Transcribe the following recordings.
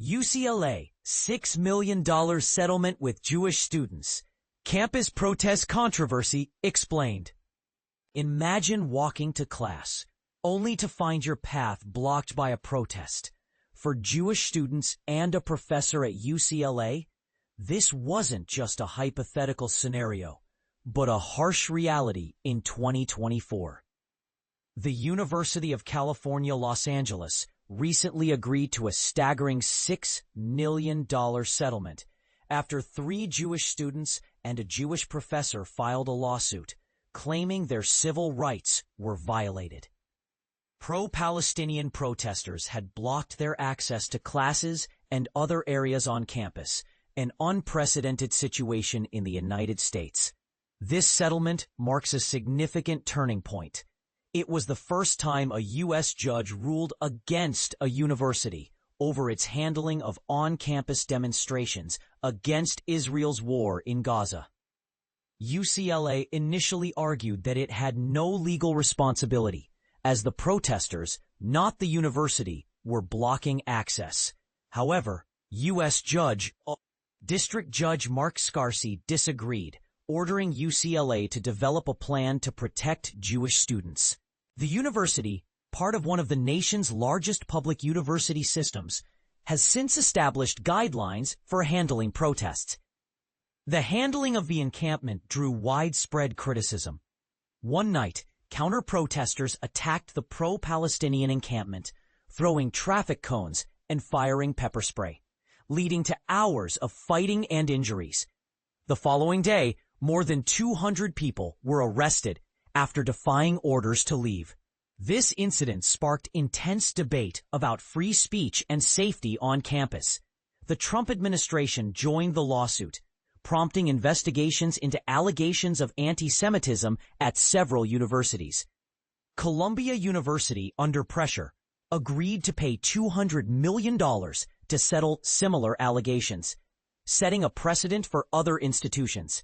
UCLA, $6 million settlement with Jewish students. Campus protest controversy explained. Imagine walking to class, only to find your path blocked by a protest. For Jewish students and a professor at UCLA, this wasn't just a hypothetical scenario, but a harsh reality in 2024. The University of California, Los Angeles recently agreed to a staggering $6 million settlement after 3 Jewish students and a Jewish professor filed a lawsuit claiming their civil rights were violated. Pro-Palestinian protesters had blocked their access to classes and other areas on campus, an unprecedented situation in the United States. This settlement marks a significant turning point. It was the first time a U.S. judge ruled against a university over its handling of on-campus demonstrations against Israel's war in Gaza. UCLA initially argued that it had no legal responsibility, as the protesters, not the university, were blocking access. However, U.S. District Judge Mark Scarsi disagreed, ordering UCLA to develop a plan to protect Jewish students. The university, part of one of the nation's largest public university systems, has since established guidelines for handling protests. The handling of the encampment drew widespread criticism. One night, counter-protesters attacked the pro-Palestinian encampment, throwing traffic cones and firing pepper spray, leading to hours of fighting and injuries. The following day, more than 200 people were arrested after defying orders to leave. This incident sparked intense debate about free speech and safety on campus. The Trump administration joined the lawsuit, prompting investigations into allegations of anti-Semitism at several universities. Columbia University, under pressure, agreed to pay $200 million to settle similar allegations, setting a precedent for other institutions.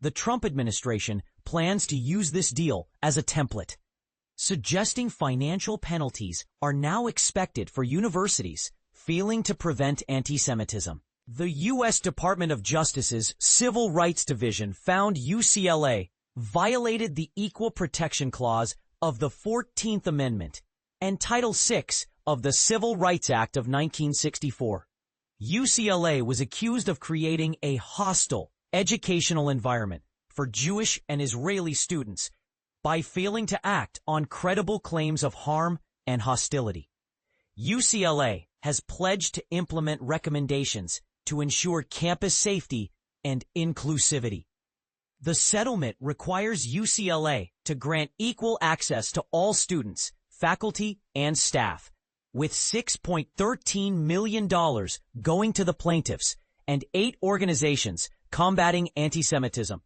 The Trump administration plans to use this deal as a template, suggesting financial penalties are now expected for universities failing to prevent anti-Semitism. The U.S. Department of Justice's Civil Rights Division found UCLA violated the Equal Protection Clause of the 14th Amendment and Title VI of the Civil Rights Act of 1964. UCLA was accused of creating a hostile educational environment for Jewish and Israeli students by failing to act on credible claims of harm and hostility. UCLA has pledged to implement recommendations to ensure campus safety and inclusivity. The settlement requires UCLA to grant equal access to all students, faculty, and staff, with $6.13 million going to the plaintiffs and 8 organizations combating anti-Semitism.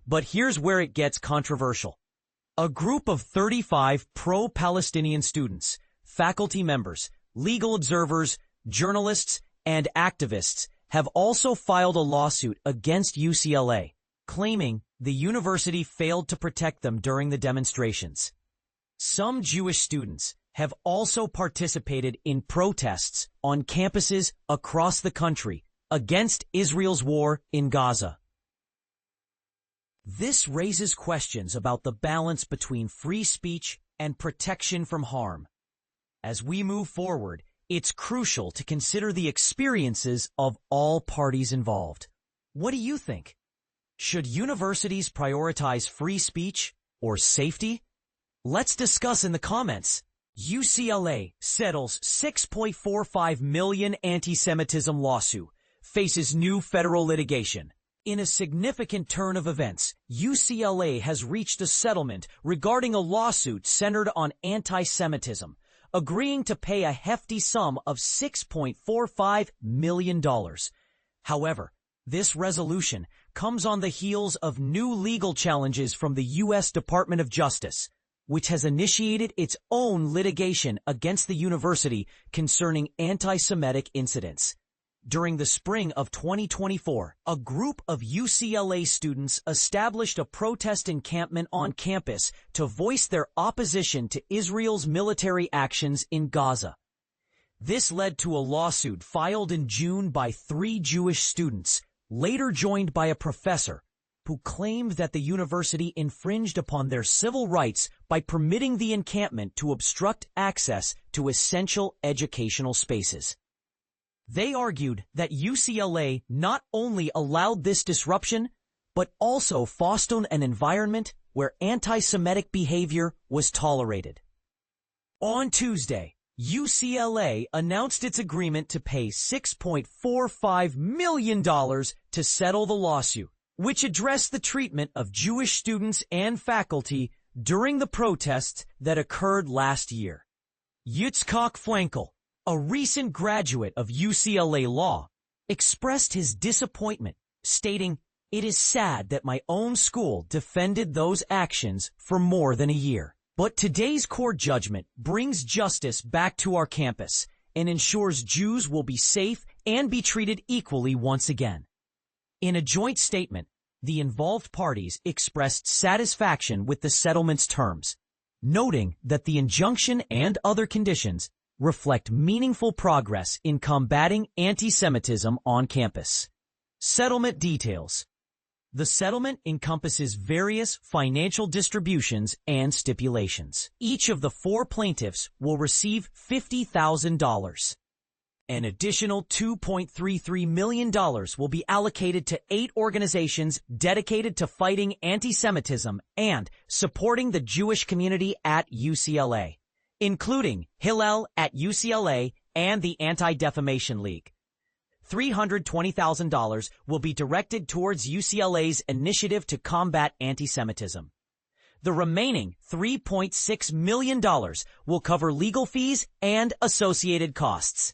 But here's where it gets controversial. A group of 35 pro-Palestinian students, faculty members, legal observers, journalists, and activists have also filed a lawsuit against UCLA, claiming the university failed to protect them during the demonstrations. Some Jewish students have also participated in protests on campuses across the country against Israel's war in Gaza. This raises questions about the balance between free speech and protection from harm. As we move forward, it's crucial to consider the experiences of all parties involved. What do you think? Should universities prioritize free speech or safety? Let's discuss in the comments. UCLA settles $6.45 million anti-Semitism lawsuit, faces new federal litigation. In a significant turn of events, UCLA has reached a settlement regarding a lawsuit centered on anti-Semitism, agreeing to pay a hefty sum of $6.45 million. However, this resolution comes on the heels of new legal challenges from the U.S. Department of Justice, which has initiated its own litigation against the university concerning anti-Semitic incidents. During the spring of 2024, a group of UCLA students established a protest encampment on campus to voice their opposition to Israel's military actions in Gaza. This led to a lawsuit filed in June by 3 Jewish students, later joined by a professor, who claimed that the university infringed upon their civil rights by permitting the encampment to obstruct access to essential educational spaces. They argued that UCLA not only allowed this disruption, but also fostered an environment where anti-Semitic behavior was tolerated. On Tuesday, UCLA announced its agreement to pay $6.45 million to settle the lawsuit, which addressed the treatment of Jewish students and faculty during the protests that occurred last year. Yitzchak Frankel, a recent graduate of UCLA law, expressed his disappointment, stating, "It is sad that my own school defended those actions for more than a year. But today's court judgment brings justice back to our campus and ensures Jews will be safe and be treated equally once again." In a joint statement, the involved parties expressed satisfaction with the settlement's terms, noting that the injunction and other conditions reflect meaningful progress in combating anti-Semitism on campus. Settlement details. The settlement encompasses various financial distributions and stipulations. Each of the 4 plaintiffs will receive $50,000. An additional $2.33 million will be allocated to 8 organizations dedicated to fighting anti-Semitism and supporting the Jewish community at UCLA, including Hillel at UCLA and the Anti-Defamation League. $320,000 will be directed towards UCLA's initiative to combat anti-Semitism. The remaining $3.6 million will cover legal fees and associated costs.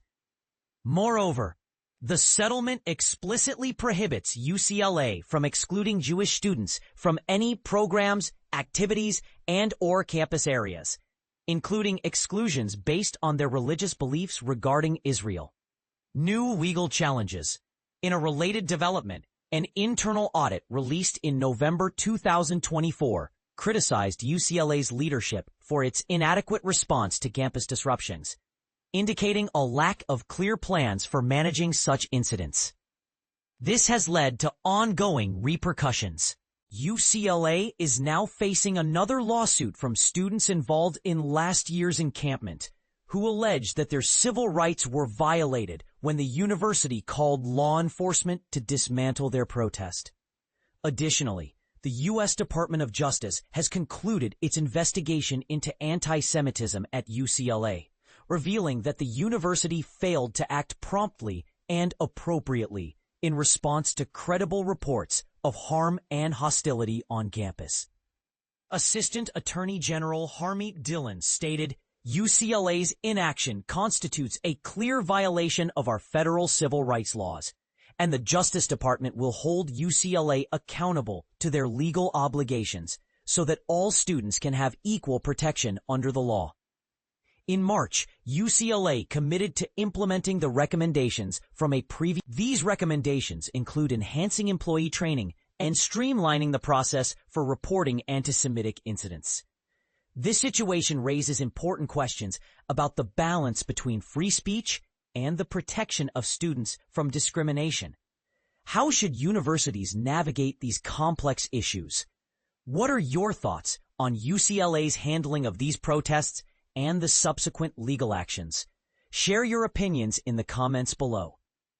Moreover, the settlement explicitly prohibits UCLA from excluding Jewish students from any programs, activities, and/or campus areas, including exclusions based on their religious beliefs regarding Israel. New legal challenges. In a related development, an internal audit released in November 2024 criticized UCLA's leadership for its inadequate response to campus disruptions, indicating a lack of clear plans for managing such incidents. This has led to ongoing repercussions. UCLA is now facing another lawsuit from students involved in last year's encampment, who allege that their civil rights were violated when the university called law enforcement to dismantle their protest. Additionally, the U.S. Department of Justice has concluded its investigation into anti-Semitism at UCLA, revealing that the university failed to act promptly and appropriately in response to credible reports of harm and hostility on campus. Assistant Attorney General Harmeet Dillon stated, "UCLA's inaction constitutes a clear violation of our federal civil rights laws, and the Justice Department will hold UCLA accountable to their legal obligations so that all students can have equal protection under the law." In March, UCLA committed to implementing the recommendations from a previous. These recommendations include enhancing employee training and streamlining the process for reporting anti-Semitic incidents. This situation raises important questions about the balance between free speech and the protection of students from discrimination. How should universities navigate these complex issues? What are your thoughts on UCLA's handling of these protests and the subsequent legal actions? Share your opinions in the comments below.